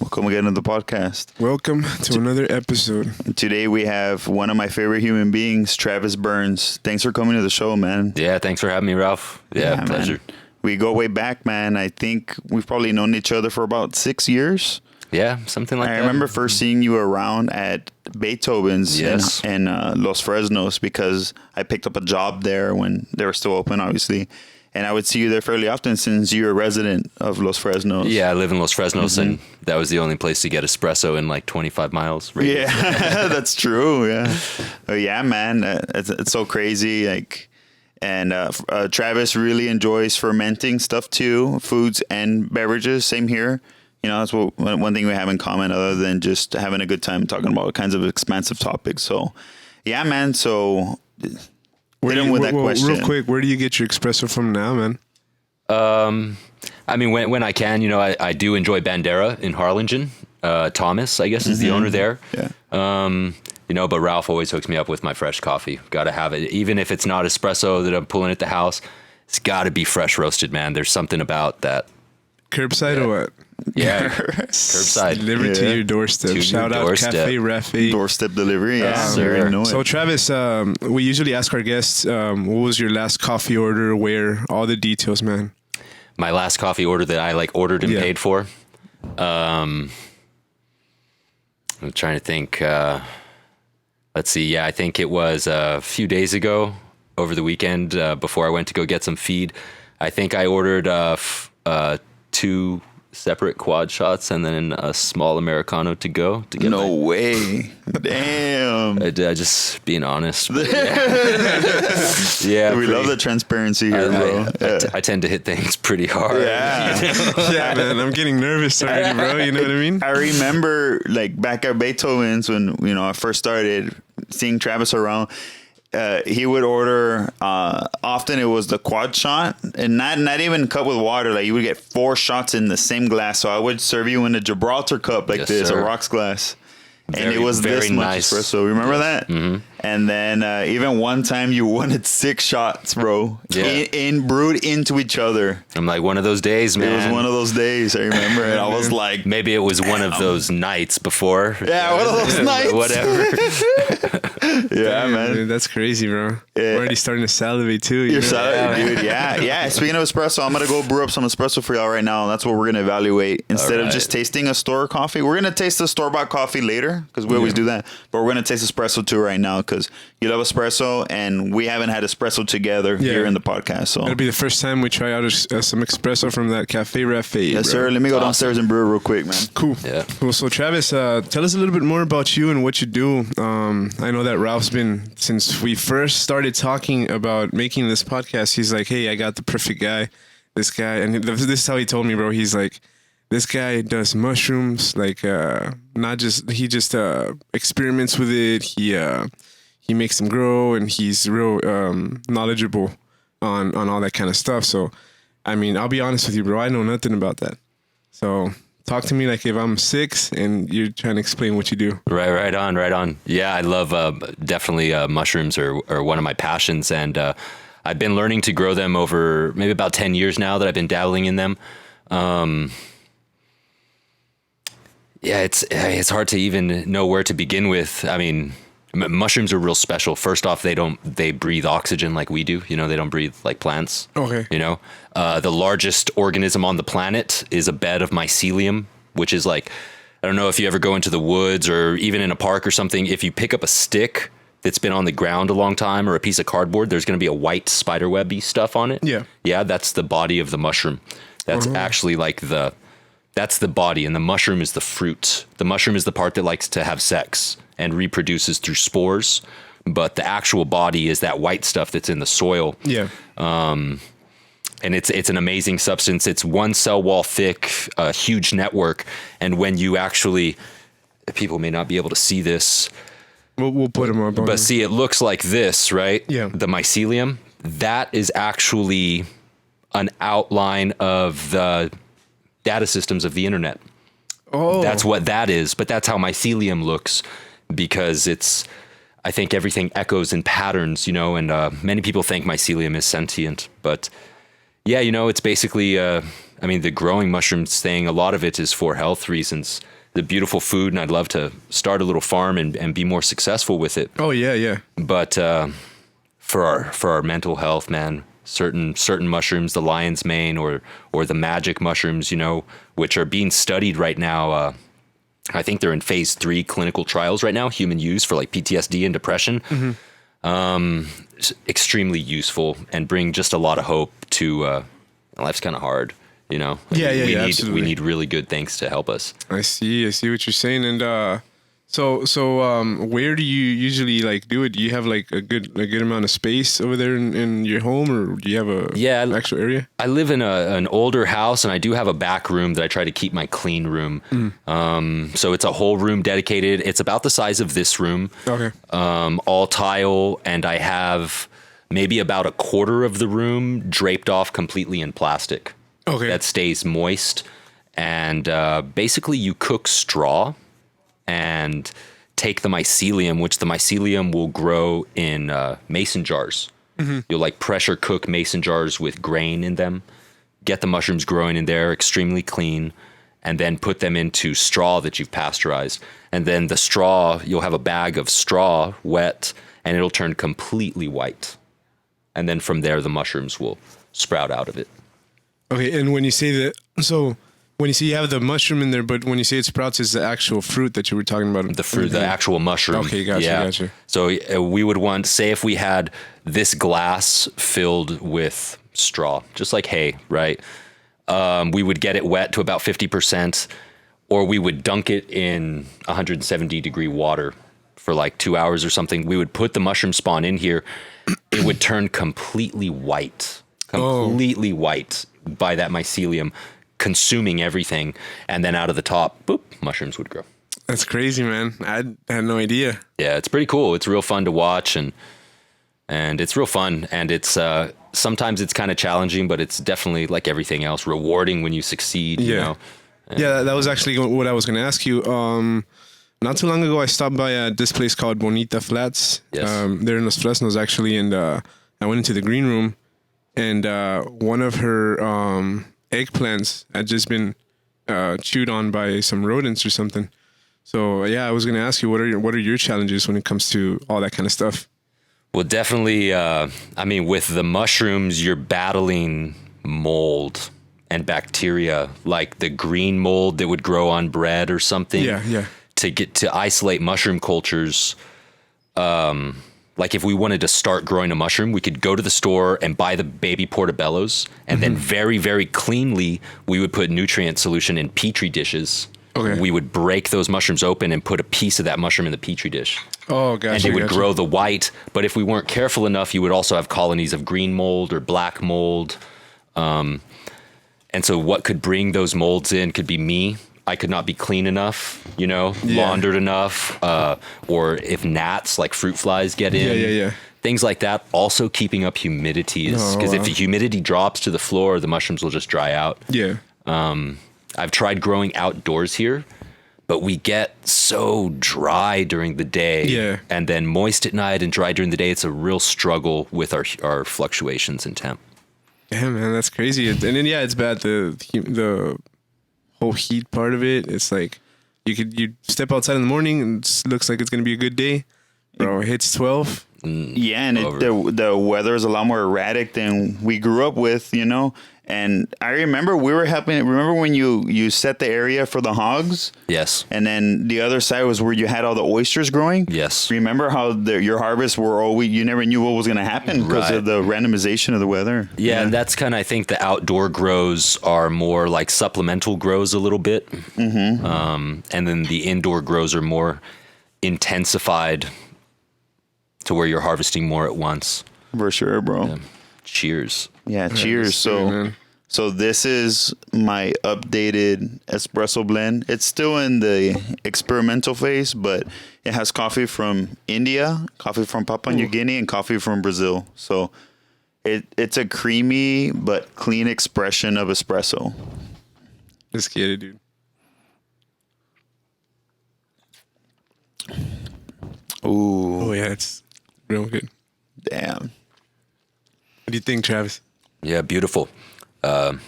Welcome again to the podcast. Welcome to another episode. Today we have one of my favorite human beings, Travis Burns. Thanks for coming to the show, man. Yeah, thanks for having me, Ralph. Yeah, pleasure. Man. We go way back, man. I think we've probably known each other for about 6 years. Yeah, something like that. I remember first seeing you around at Beethoven's in Los Fresnos because I picked up a job there when they were still open, obviously. And I would see you there fairly often since you're a resident of Los Fresnos. Yeah, I live in Los Fresnos, and that was the only place to get espresso in like 25 miles. Right? Yeah, that's true. Yeah. Oh, yeah, man. It's so crazy. And Travis really enjoys fermenting stuff too, foods and beverages. Same here. You know, that's one thing we have in common other than just having a good time talking about all kinds of expansive topics. So, yeah, man. So... Real quick, where do you get your espresso from now, man? I mean, when I can, you know, I do enjoy Bandera in Harlingen. Thomas, I guess, is the owner there. Yeah. You know, but Ralph always hooks me up with my fresh coffee. Got to have it. Even if it's not espresso that I'm pulling at the house, it's got to be fresh roasted, man. There's something about that. Curbside or what? Yeah, curbside. Delivered to your doorstep. Shout out Cafe Rafi. Doorstep delivery. Yes, sir. So Travis, we usually ask our guests, what was your last coffee order, where, all the details, man. My last coffee order that I ordered and paid for. I'm trying to think. Let's see. Yeah, I think it was a few days ago over the weekend before I went to go get some feed. I think I ordered 2 separate quad shots and then a small Americano to go. No way. Damn. I just being honest. Yeah. We love the transparency here, bro. I tend to hit things pretty hard. Yeah. Yeah, man. I'm getting nervous already, bro. You know what I mean? I remember back at Beethoven's when, I first started seeing Travis around. He would order, often it was the quad shot and not even cut with water. Like you would get 4 shots in the same glass. So I would serve you in a Gibraltar cup like this, sir. A rocks glass. And it was this much nice espresso. Remember that? Mm-hmm. And then even one time you wanted 6 shots, bro. Yeah. Brewed into each other. I'm like, one of those days, man. It was one of those days. I remember it. I was like... Maybe it was one of those nights before. Yeah, one of those nights. Whatever. Yeah, man. Dude, that's crazy, bro. Yeah. Already starting to salivate, too. You're salivating, dude. Yeah. Speaking of espresso, I'm going to go brew up some espresso for y'all right now. That's what we're going to evaluate. Instead of just tasting a store coffee, we're going to taste the store-bought coffee later because we always do that. But we're going to taste espresso, too, right now because you love espresso, and we haven't had espresso together here in the podcast. So it'll be the first time we try out some espresso from that Cafe Rafi. Yes, sir. Let me go downstairs and brew it real quick, man. Cool. Yeah. Cool. So, Travis, tell us a little bit more about you and what you do. I know that Ralph's been, since we first started talking about making this podcast, he's like, hey, I got the perfect guy. This guy. And this is how he told me, bro. He's like, this guy does mushrooms, he just experiments with it. He makes them grow, and he's real knowledgeable on all that kind of stuff. So, I mean, I'll be honest with you, bro. I know nothing about that. So talk to me like if I'm 6 and you're trying to explain what you do. Right on. Yeah, I love definitely mushrooms are one of my passions, and I've been learning to grow them over maybe about 10 years now that I've been dabbling in them. Yeah, it's hard to even know where to begin with. I mean, mushrooms are real special. First off, they breathe oxygen like we do. You know, they don't breathe like plants. Okay. You know, the largest organism on the planet is a bed of mycelium, which is like, I don't know if you ever go into the woods or even in a park or something. If you pick up a stick that's been on the ground a long time or a piece of cardboard, there's going to be a white spiderwebby stuff on it. Yeah. Yeah, that's the body of the mushroom. That's actually that's the body, and the mushroom is the fruit. The mushroom is the part that likes to have sex and reproduces through spores, but the actual body is that white stuff that's in the soil. Yeah. And it's an amazing substance. It's one cell wall thick, a huge network. And when you actually, people may not be able to see this. We'll put them up. But see, it looks like this, right? Yeah. The mycelium, that is actually an outline of the data systems of the internet. Oh. That's what that is. But that's how mycelium looks, because I think everything echoes in patterns, you know, and many people think mycelium is sentient, but yeah, you know, it's basically a I mean, the growing mushrooms thing, a lot of it is for health reasons. The beautiful food, and I'd love to start a little farm and be more successful with it. Oh yeah. But for our mental health, man, certain mushrooms, the lion's mane or the magic mushrooms, you know, which are being studied right now. I think they're in phase 3 clinical trials right now, human use for like PTSD and depression. Extremely useful and bring just a lot of hope to life's kind of hard, you know. Yeah, we absolutely. need really good things to help us. I see what you're saying. And so where do you usually like do it? Do you have like a good amount of space over there in your home, or do you have an actual area? I live in an older house, and I do have a back room that I try to keep my clean room. So it's a whole room dedicated. It's about the size of this room. Okay. All tile, and I have maybe about a quarter of the room draped off completely in plastic. Okay. That stays moist. And basically you cook straw and take the mycelium, which the mycelium will grow in mason jars. You'll like pressure cook mason jars with grain in them, get the mushrooms growing in there, extremely clean, and then put them into straw that you've pasteurized. And then the straw, you'll have a bag of straw wet, and it'll turn completely white. And then from there, the mushrooms will sprout out of it. Okay, and when you say that, so when you say you have the mushroom in there, but when you say it sprouts, is the actual fruit that you were talking about? The fruit, the actual mushroom. Okay, gotcha. So we would want, say if we had this glass filled with straw, just like hay, right? We would get it wet to about 50%, or we would dunk it in 170 degree water for like 2 hours or something. We would put the mushroom spawn in here. It would turn completely white by that mycelium, consuming everything, and then out of the top, boop, mushrooms would grow. That's crazy, man. I had no idea. Yeah, it's pretty cool. It's real fun to watch, and it's real fun, and it's sometimes it's kind of challenging, but it's definitely, like everything else, rewarding when you succeed. You know? Yeah, that was actually what I was going to ask you. Not too long ago, I stopped by this place called Bonita Flats. Yes. They're in Los Fresnos, actually, and I went into the green room, and one of her eggplants had just been chewed on by some rodents or something. So yeah, I was going to ask you, what are your challenges when it comes to all that kind of stuff? Well, definitely. I mean, with the mushrooms, you're battling mold and bacteria, like the green mold that would grow on bread or something. Yeah. To isolate mushroom cultures. Like if we wanted to start growing a mushroom, we could go to the store and buy the baby portobellos, and then very, very cleanly, we would put nutrient solution in Petri dishes. Okay. We would break those mushrooms open and put a piece of that mushroom in the Petri dish. Oh, gotcha. And it would grow the white. But if we weren't careful enough, you would also have colonies of green mold or black mold. And so what could bring those molds in could be me. I could not be clean enough, laundered enough, or if gnats like fruit flies get in, Yeah. things like that. Also keeping up humidity is because if the humidity drops to the floor, the mushrooms will just dry out. Yeah. I've tried growing outdoors here, but we get so dry during the day, and then moist at night and dry during the day. It's a real struggle with our fluctuations in temp. Damn, man, that's crazy. And then it's bad. The whole heat part of it. It's like you step outside in the morning and it looks like it's gonna be a good day. Bro, it hits 12. Yeah, and the weather is a lot more erratic than we grew up with, And I remember we were helping. Remember when you set the area for the hogs? Yes. And then the other side was where you had all the oysters growing? Yes. Remember how your harvests were you never knew what was going to happen because of the randomization of the weather? Yeah, and that's kind of, I think the outdoor grows are more like supplemental grows a little bit. And then the indoor grows are more intensified to where you're harvesting more at once. For sure, bro. Yeah. Cheers. Yeah, cheers. So this is my updated espresso blend. It's still in the experimental phase, but it has coffee from India, coffee from Papua New Guinea, and coffee from Brazil. So it's a creamy but clean expression of espresso. Let's get it, dude. Ooh. Oh, yeah, it's real good. Damn. What do you think, Travis? Yeah, beautiful. Wow.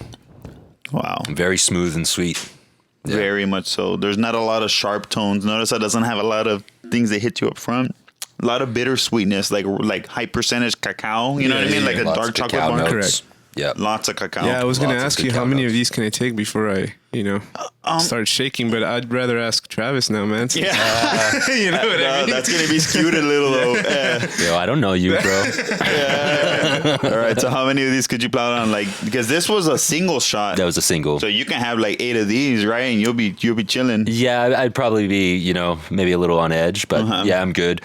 Very smooth and sweet. Yeah. Very much so. There's not a lot of sharp tones. Notice it doesn't have a lot of things that hit you up front. A lot of bitter sweetness, like high percentage cacao. You know what I mean? Like a Lots dark of chocolate cacao bar. notes. Correct. Yeah. Lots of cacao. Yeah, I was going to Lots of ask you cacao how many of notes. these can I take before I, start shaking, but I'd rather ask Travis now, man. Yeah. You know what I mean? That's going to be skewed a little, though. Yo, I don't know you, bro. All right. So how many of these could you plow down? Like, because this was a single shot. That was a single. So you can have like 8 of these, right? And you'll be chilling. Yeah, I'd probably be, maybe a little on edge, but yeah, I'm good.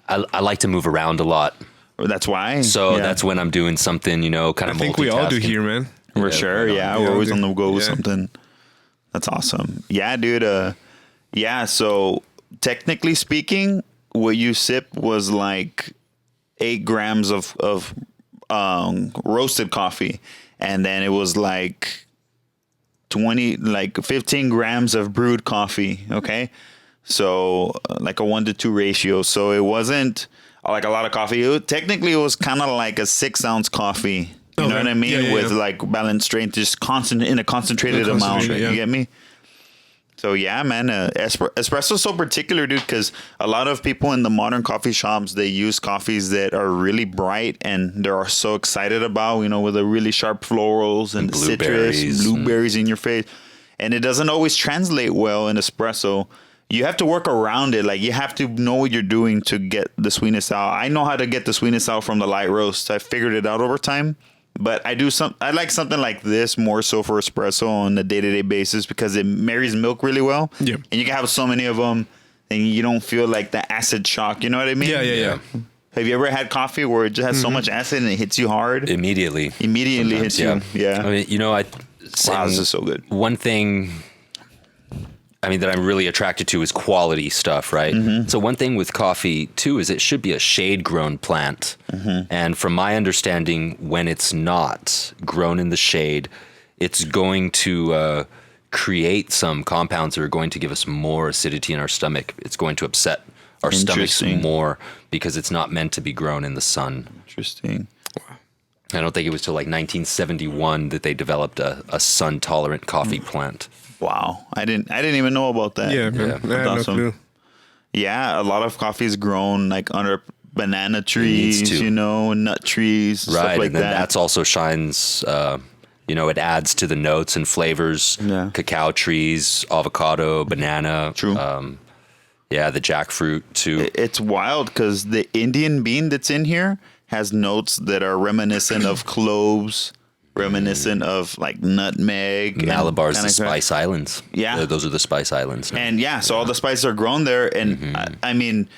I like to move around a lot. That's why. So Yeah. that's when I'm doing something, kind of I think we all do multitasking. here, man. For Yeah, sure. right on. Yeah. Yeah, We're always dude. on the go with Yeah. something. That's awesome. Yeah, dude. Yeah. So technically speaking, what you sip was like 8 grams of roasted coffee. And then it was like 15 grams of brewed coffee. Okay. So like a 1-to-2 ratio. So it wasn't like a lot of coffee. Technically, it was kind of like a 6-ounce coffee. You know Okay. what I mean? Yeah, With yeah. like balanced strength, just in a concentrated amount. Concentrated, yeah. You get me? So yeah, man, espresso's so particular, dude, because a lot of people in the modern coffee shops, they use coffees that are really bright and they're so excited about, with the really sharp florals and the citrus, blueberries blueberries in your face. And it doesn't always translate well in espresso. You have to work around it. Like you have to know what you're doing to get the sweetness out. I know how to get the sweetness out from the light roast. I figured it out over time. But I like something like this more so for espresso on a day-to-day basis because it marries milk really well. Yeah. And you can have so many of them and you don't feel like the acid shock. You know what I mean? Yeah. Have you ever had coffee where it just has so much acid and it hits you hard? Immediately. Immediately Sometimes, hits you. Yeah. I mean, Wow, this is so good. One thing, that I'm really attracted to is quality stuff, right? So one thing with coffee too is it should be a shade grown plant. And from my understanding, when it's not grown in the shade, it's going to create some compounds that are going to give us more acidity in our stomach. It's going to upset our stomachs Interesting. more because it's not meant to be grown in the sun. Interesting. I don't think it was till like 1971 that they developed a sun tolerant coffee plant. Wow. I didn't even know about that. Yeah, man. Yeah. I had That's no awesome. clue. Yeah, a lot of coffee is grown like under banana trees, to. nut trees, stuff Right, like and then that. that's also shines. It adds to the notes and flavors. Yeah. Cacao trees, avocado, banana. True. The jackfruit too. It's wild because the Indian bean that's in here has notes that are reminiscent of cloves, reminiscent of like nutmeg. and Malabar's the kinda- Spice Islands. Yeah. Those are the Spice Islands. And yeah, so all the spices are grown there, and I mean,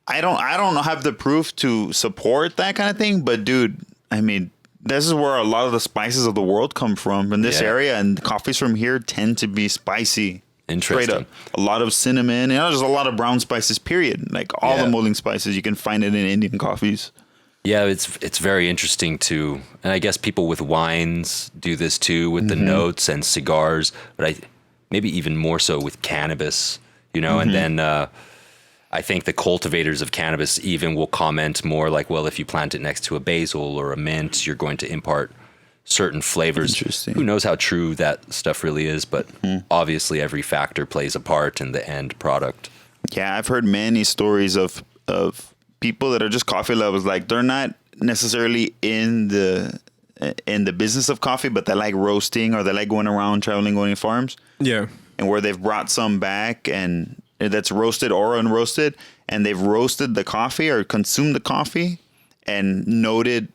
I don't have the proof to support that kind of thing, but dude, I mean, this is where a lot of the spices of the world come from in this Yeah. area, and coffees from here tend to be spicy. Interesting. Straight up, a lot of cinnamon, there's a lot of brown spices. Period. Like all Yeah. the molding spices, you can find it in Indian coffees. Yeah, it's very interesting too, and I guess people with wines do this too with the notes and cigars, but maybe even more so with cannabis, And then I think the cultivators of cannabis even will comment more like, well, if you plant it next to a basil or a mint, you're going to impart certain flavors. Interesting. Who knows how true that stuff really is, but obviously every factor plays a part in the end product. Yeah, I've heard many stories of people that are just coffee lovers. Like they're not necessarily in the business of coffee, but they like roasting or they like going around traveling, going to farms, Yeah. and where they've brought some back and that's roasted or unroasted, and they've roasted the coffee or consumed the coffee and noted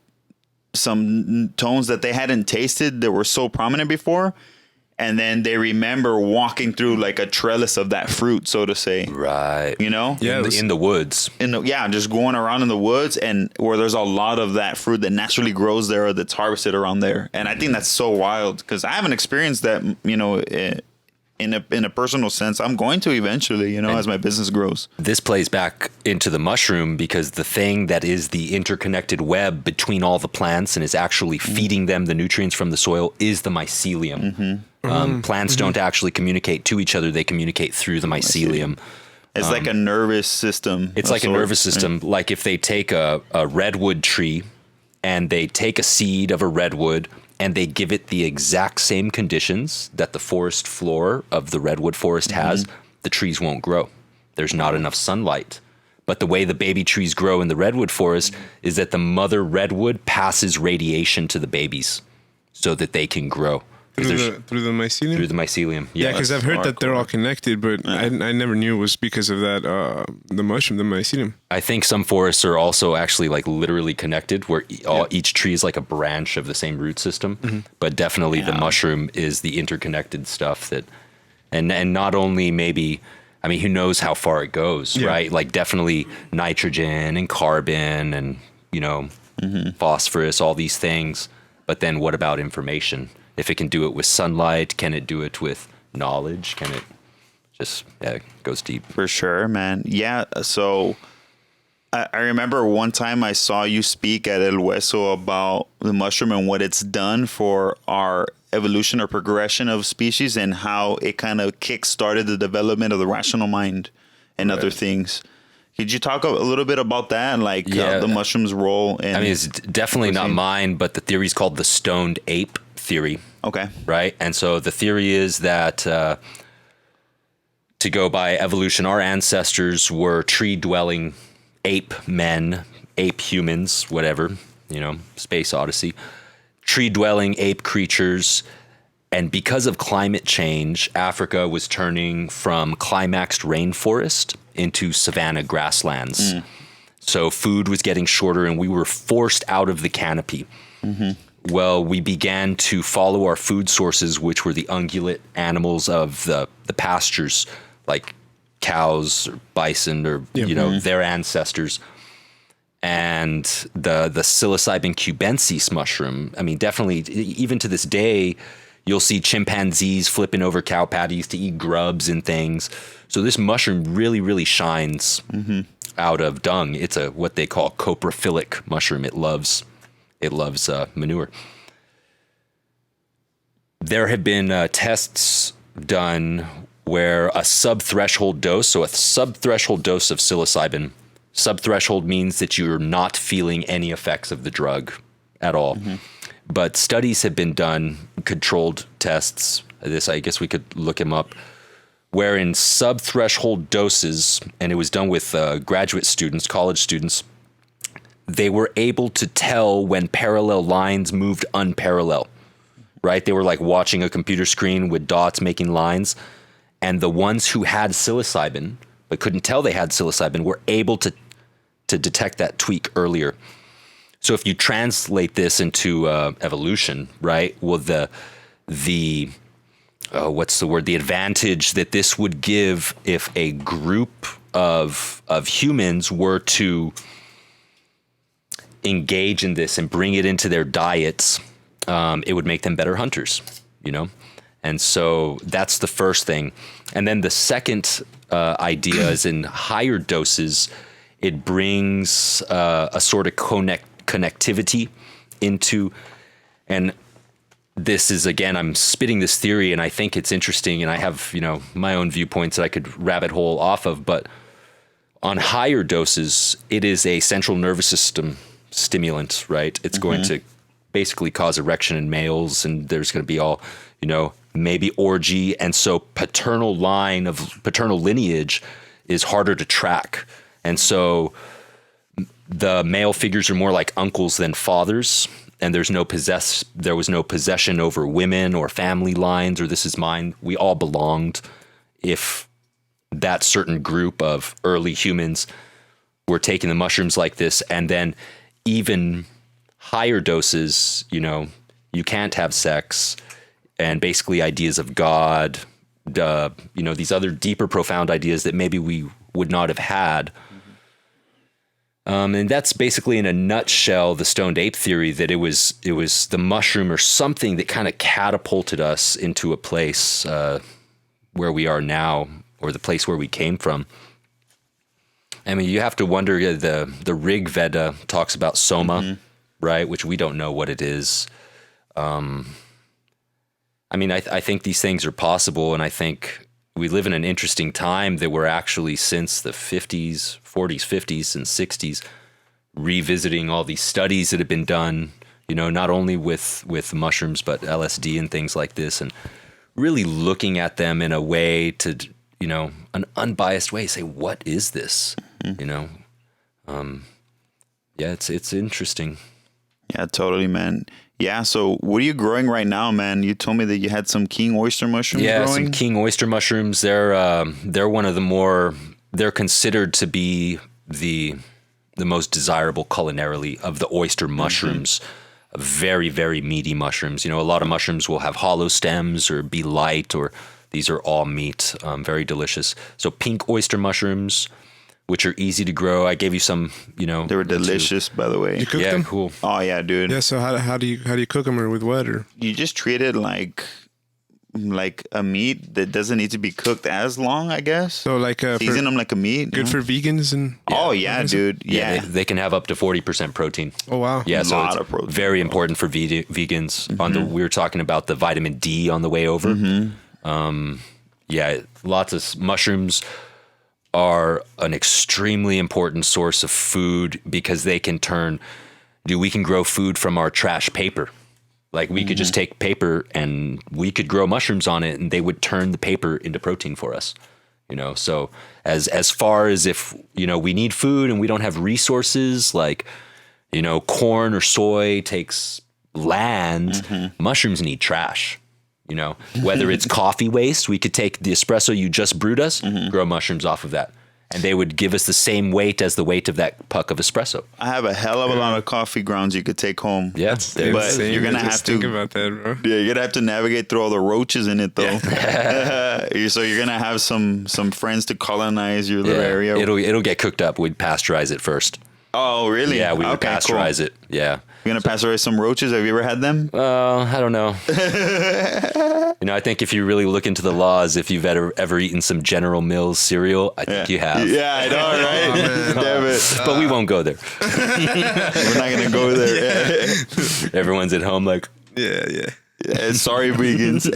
some tones that they hadn't tasted that were so prominent before. And then they remember walking through like a trellis of that fruit, so to say. Right. Yeah, Yeah, In the woods. just going around in the woods and where there's a lot of that fruit that naturally grows there or that's harvested around there. And I think that's so wild because I haven't experienced that, in a personal sense. I'm going to eventually, as my business grows. This plays back into the mushroom because the thing that is the interconnected web between all the plants and is actually feeding them the nutrients from the soil is the mycelium. Plants don't actually communicate to each other. They communicate through the mycelium. It's like a nervous system. It's of like a sorts, nervous system. Like if they take a redwood tree and they take a seed of a redwood and they give it the exact same conditions that the forest floor of the redwood forest has, the trees won't grow. There's not enough sunlight. But the way the baby trees grow in the redwood forest is that the mother redwood passes radiation to the babies so that they can grow. Through the mycelium? Through the mycelium. Yeah, because I've heard that they're all connected, but I never knew it was because of that, the mushroom, the mycelium. I think some forests are also actually like literally connected, where each tree is like a branch of the same root system. But definitely the mushroom is the interconnected stuff that, and not only maybe, I mean, who knows how far it goes, right? Like definitely nitrogen and carbon and, you know, phosphorus, all these things. But then what about information? If it can do it with sunlight, can it do it with knowledge? Can it just, it goes deep. For sure, man. Yeah. So I remember one time I saw you speak at El Hueso about the mushroom and what it's done for our evolution or progression of species and how it kind of kick-started the development of the rational mind and other things. Could you talk a little bit about that and like the mushroom's role? I mean, it's definitely not mine, but the theory is called the stoned ape theory. Okay. Right. And so the theory is that to go by evolution, our ancestors were tree-dwelling ape men, ape humans, whatever, you know, space odyssey, tree-dwelling ape creatures. And because of climate change, Africa was turning from climaxed rainforest into savanna grasslands. So food was getting shorter and we were forced out of the canopy. Well, we began to follow our food sources, which were the ungulate animals of the pastures, like cows or bison or, you know, their ancestors. And the psilocybin cubensis mushroom, I mean, definitely, even to this day, you'll see chimpanzees flipping over cow patties to eat grubs and things. So this mushroom really, really shines out of dung. It's a what they call coprophilic mushroom. It loves manure. There have been tests done where a subthreshold dose, so a subthreshold dose of psilocybin, subthreshold means that you're not feeling any effects of the drug at all. But studies have been done, controlled tests, this I guess we could look them up, where in subthreshold doses, and it was done with graduate students, college students, they were able to tell when parallel lines moved unparallel, right? They were like watching a computer screen with dots making lines. And the ones who had psilocybin, but couldn't tell they had psilocybin, were able to detect that tweak earlier. So if you translate this into evolution, right? Well, the advantage that this would give if a group of humans were to engage in this and bring it into their diets, it would make them better hunters, you know? And so that's the first thing. And then the second idea is in higher doses, it brings a sort of connectivity into, and this is, again, I'm spitting this theory and I think it's interesting and I have, you know, my own viewpoints that I could rabbit hole off of, but on higher doses, it is a central nervous system stimulant, right? It's going to basically cause erection in males and there's going to be all, you know, maybe orgy. And so paternal lineage is harder to track. And so the male figures are more like uncles than fathers. And there was no possession over women or family lines or this is mine. We all belonged. If that certain group of early humans were taking the mushrooms like this, and then even higher doses, you know, you can't have sex, and basically ideas of God, you know, these other deeper, profound ideas that maybe we would not have had. And that's basically in a nutshell, the stoned ape theory, that it was the mushroom or something that kind of catapulted us into a place where we are now, or the place where we came from. I mean, you have to wonder, the Rig Veda talks about soma, right? Which we don't know what it is. I mean, I think these things are possible, and I think we live in an interesting time that we're actually, since the 40s, 50s, and 60s, revisiting all these studies that have been done, not only with mushrooms, but LSD and things like this, and really looking at them in a way to, an unbiased way, say, what is this? Yeah, it's interesting. Yeah, totally, man. Yeah, so what are you growing right now, man? You told me that you had some king oyster mushrooms growing? Some king oyster mushrooms. They're one of the more, they're considered to be the most desirable culinarily of the oyster mushrooms. Very, very meaty mushrooms. A lot of mushrooms will have hollow stems or be light, or these are all meat. Very delicious. So pink oyster mushrooms, which are easy to grow. I gave you some, They were delicious, by the way. You cook yeah, them? cool. Oh, yeah, dude. Yeah. So how do you cook them, or with what? Or You just treat it like a meat that doesn't need to be cooked as long, I guess. so like Season them like a meat. good for vegans and. Oh, yeah, dude. Yeah. They can have up to 40% protein. Oh wow. Yeah, so Lot it's of protein. very important for vegans. We were talking about the vitamin D on the way over. Yeah, lots of mushrooms are an extremely important source of food because they can we can grow food from our trash paper. Like we could just take paper and we could grow mushrooms on it and they would turn the paper into protein for us. So as far as if, we need food and we don't have resources like, corn or soy takes land, mushrooms need trash. Whether it's coffee waste, we could take the espresso you just brewed us, grow mushrooms off of that. And they would give us the same weight as the weight of that puck of espresso. I have a hell of a lot of coffee grounds you could take home. Yeah. But you're going to have to think about that, bro. Yeah, you're gonna have to navigate through all the roaches in it, though. So you're gonna have some friends to colonize your little area. It'll get cooked up. We'd pasteurize it first. Oh, really? Yeah, we would pasteurize it. Yeah. You're gonna pasteurize some roaches? Have you ever had them? I don't know. I think if you really look into the laws, if you've ever eaten some General Mills cereal, I think you have. Yeah, I know, right? Damn it. But we won't go there. We're not gonna go there. Everyone's at home like, Yeah. Sorry, vegans.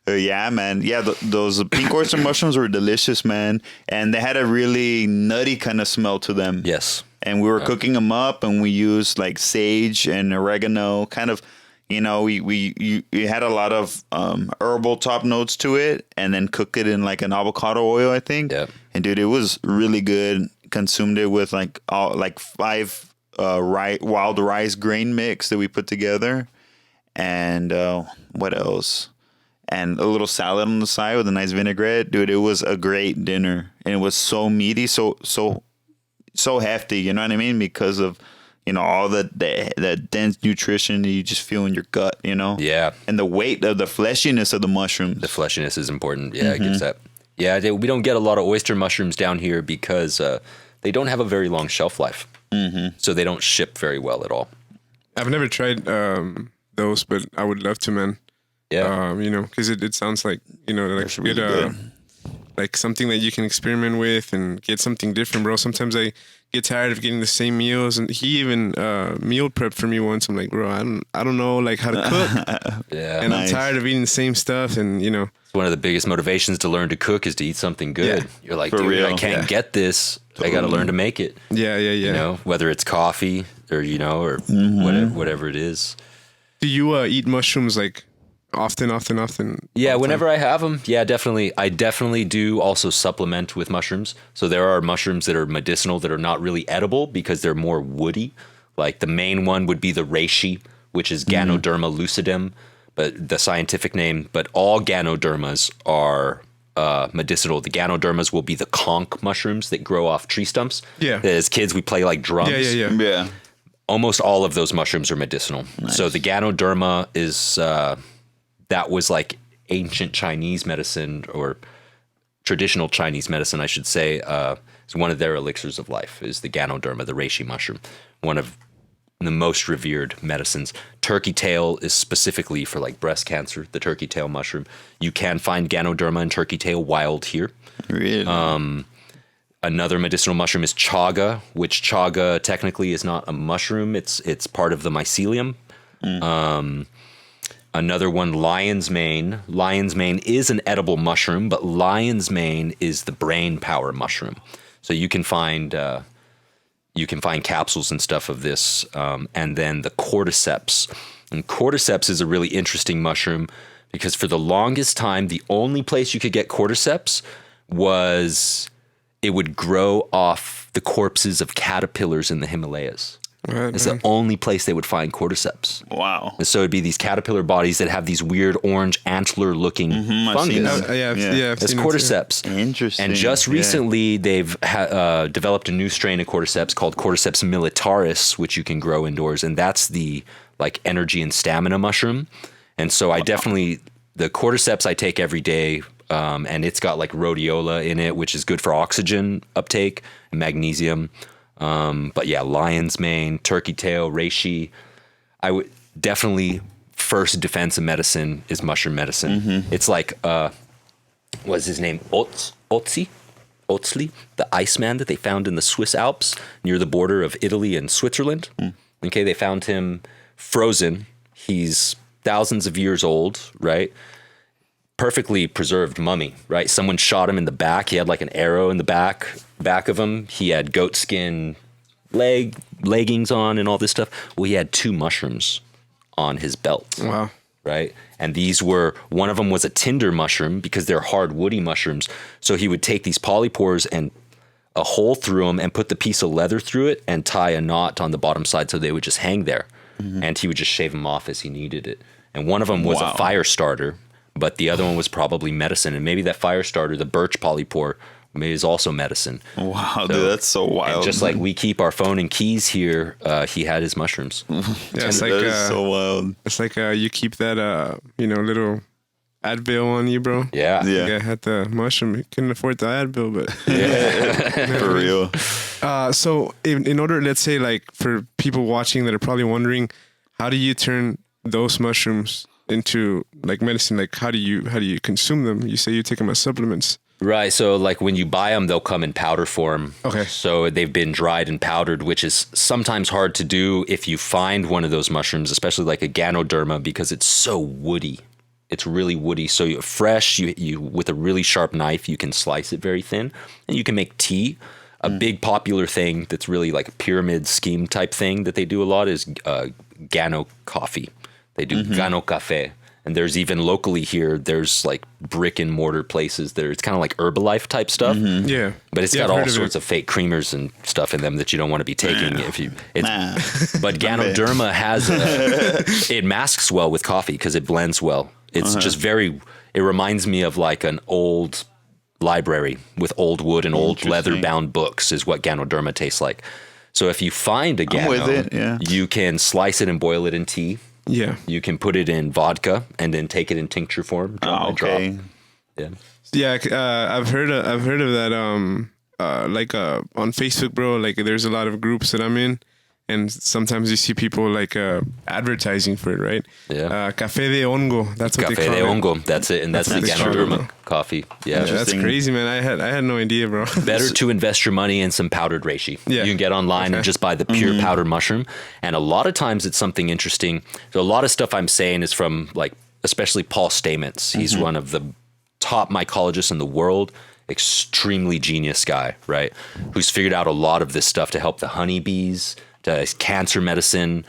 Yeah, man. Yeah, those pink oyster mushrooms were delicious, man. And they had a really nutty kind of smell to them. yes. And we were cooking them up, and we used like sage and oregano. Kind of, we had a lot of herbal top notes to it, and then cook it in like an avocado oil, I think. Yeah. And dude, it was really good. Consumed it with like 5 wild rice grain mix that we put together, and what else? And a little salad on the side with a nice vinaigrette. Dude, it was a great dinner, and it was so meaty, so hefty, you know what I mean? Because of, all the dense nutrition that you just feel in your gut, Yeah. And the weight of the fleshiness of the mushrooms. The fleshiness is important. Yeah, it gives that. Yeah, we don't get a lot of oyster mushrooms down here because they don't have a very long shelf life. So they don't ship very well at all. I've never tried those, but I would love to, man. Yeah. Because it sounds like like really good. like something that you can experiment with and get something different, bro. Sometimes I get tired of getting the same meals, and he even meal prepped for me once. I'm like, bro, I don't know like how to cook, Yeah. and Nice. I'm tired of eating the same stuff, and One of the biggest motivations to learn to cook is to eat something good. Yeah. You're like, For dude, real. I can't get this. I got to learn to make it. yeah. Whether it's coffee or or whatever it is. Do you eat mushrooms like often? Yeah, whenever I have them, yeah, definitely. I definitely do also supplement with mushrooms. So there are mushrooms that are medicinal that are not really edible because they're more woody. Like the main one would be the reishi, which is Ganoderma lucidum, but the scientific name. But all Ganodermas are medicinal. The Ganodermas will be the conch mushrooms that grow off tree stumps. Yeah. As kids, we play like drums. Yeah. Yeah. Almost all of those mushrooms are medicinal. Nice. So the Ganoderma is that was like ancient Chinese medicine or traditional Chinese medicine, I should say. It's one of their elixirs of life is the Ganoderma, the reishi mushroom, one of the most revered medicines. Turkey tail is specifically for like breast cancer, the turkey tail mushroom. You can find Ganoderma and turkey tail wild here. Really? Another medicinal mushroom is chaga, which chaga technically is not a mushroom. It's part of the mycelium. Another one, lion's mane. Lion's mane is an edible mushroom, but lion's mane is the brain power mushroom. So you can find, you can find capsules and stuff of this. And then the cordyceps. And cordyceps is a really interesting mushroom because for the longest time, the only place you could get cordyceps was it would grow off the corpses of caterpillars in the Himalayas. Right, It's the only place they would find cordyceps. Wow. And so it'd be these caterpillar bodies that have these weird orange antler-looking I've seen fungus. that. I've It's seen it too. cordyceps. Interesting. And just Yeah. recently, they've developed a new strain of cordyceps called Cordyceps militaris, which you can grow indoors, and that's the like energy and stamina mushroom. And so I definitely the cordyceps I take every day, and it's got like rhodiola in it, which is good for oxygen uptake and magnesium. But yeah, lion's mane, turkey tail, reishi. I would definitely first defense of medicine is mushroom medicine. It's like what's his name? Otzi, the Iceman that they found in the Swiss Alps near the border of Italy and Switzerland. Okay, they found him frozen. He's thousands of years old, right? Perfectly preserved mummy, right? Someone shot him in the back. He had like an arrow in the back of him. He had goat skin leggings on and all this stuff. Well, he had 2 mushrooms on his belt. Wow. Right? And these were, one of them was a tinder mushroom because they're hard, woody mushrooms. So he would take these polypores and a hole through them and put the piece of leather through it and tie a knot on the bottom side so they would just hang there. And he would just shave them off as he needed it. And one of them was a fire starter, but the other one was probably medicine. And maybe that fire starter, the birch polypore, maybe is also medicine. Wow, dude, that's so wild. And just like we keep our phone and keys here, he had his mushrooms. Yeah, it's like that is so wild. it's like you keep that little Advil on you, bro. Yeah. Yeah. Like I had the mushroom. You couldn't afford the Advil, but For real. so in order, let's say, like for people watching that are probably wondering, how do you turn those mushrooms into like medicine? Like how do you consume them? You say you take them as supplements. Right. So like when you buy them, they'll come in powder form. Okay. So they've been dried and powdered, which is sometimes hard to do if you find one of those mushrooms, especially like a Ganoderma, because it's so woody. It's really woody. So fresh, you with a really sharp knife, you can slice it very thin and you can make tea. A big popular thing that's really like a pyramid scheme type thing that they do a lot is Gano coffee. They do Gano cafe. And there's even locally here, there's like brick and mortar places that are, it's kind of like Herbalife type stuff. Yeah. But it's Yeah, got I've all heard of sorts it. of fake creamers and stuff in them that you don't want to be taking if you. Nah. But Ganoderma has it masks well with coffee because it blends well. It's just very. It reminds me of like an old library with old wood and old leather bound books is what Ganoderma tastes like. So if you find a Gano, with it, yeah. you can slice it and boil it in tea. Yeah. You can put it in vodka and then take it in tincture form. Drop by drop. Okay. Yeah. Yeah, I've heard of that on Facebook, bro. Like there's a lot of groups that I'm in, and sometimes you see people like advertising for it, right? Yeah. Café de hongo. That's what Cafe they call de it. hongo. That's it. And that's the what they call it, Ganoderma bro. coffee. Yeah. Yeah, that's Interesting. crazy, man. I had no idea, bro. Better to invest your money in some powdered reishi. Yeah. You can get online and just buy the pure powdered mushroom. And a lot of times it's something interesting. So a lot of stuff I'm saying is from like, especially Paul Stamets. He's one of the top mycologists in the world. Extremely genius guy, right? Who's figured out a lot of this stuff to help the honeybees, to cancer medicine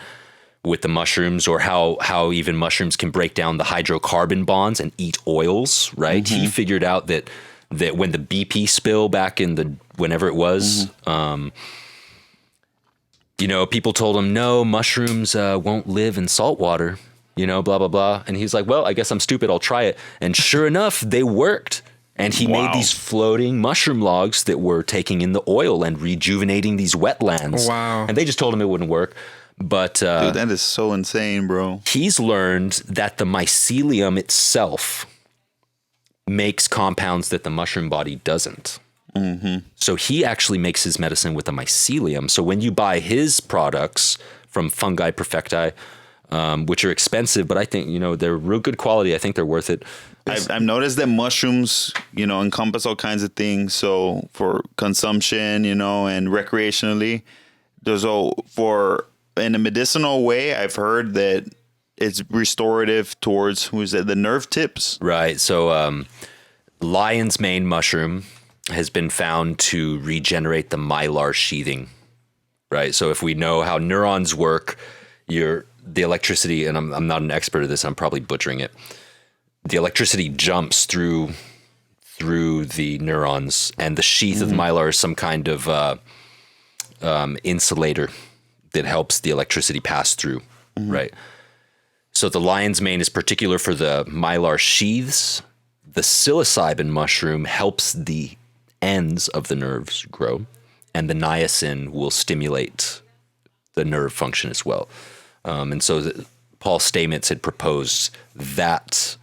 with the mushrooms, or how even mushrooms can break down the hydrocarbon bonds and eat oils, right? He figured out that when the BP spill back in whenever it was, people told him, no, mushrooms won't live in salt water, blah, blah, blah. And he's like, well, I guess I'm stupid. I'll try it. And sure enough, they worked. And he made these floating mushroom logs that were taking in the oil and rejuvenating these wetlands. Wow. And they just told him it wouldn't work. But Dude, that is so insane, bro. he's learned that the mycelium itself makes compounds that the mushroom body doesn't. So he actually makes his medicine with the mycelium. So when you buy his products from Fungi Perfecti, which are expensive, but I think, they're real good quality. I think they're worth it. I've noticed that mushrooms, encompass all kinds of things. So for consumption, and recreationally, in a medicinal way, I've heard that it's restorative towards, the nerve tips. Right. So lion's mane mushroom has been found to regenerate the mylar sheathing right? So if we know how neurons work, the electricity, and I'm not an expert at this, I'm probably butchering it. The electricity jumps through the neurons, and the sheath of the mylar is some kind of insulator that helps the electricity pass through, right? So the lion's mane is particular for the mylar sheaths. The psilocybin mushroom helps the ends of the nerves grow, and the niacin will stimulate the nerve function as well. And so Paul Stamets had proposed that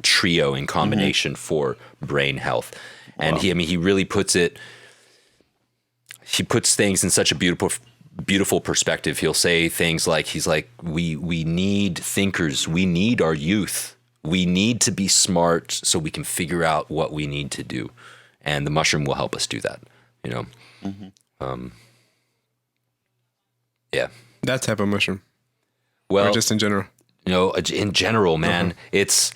trio in combination for brain health. And he really puts things in such a beautiful perspective. He'll say things like, we need thinkers. We need our youth. We need to be smart so we can figure out what we need to do. And the mushroom will help us do that, Yeah. That type of mushroom. Well, or just in general. In general, man, it's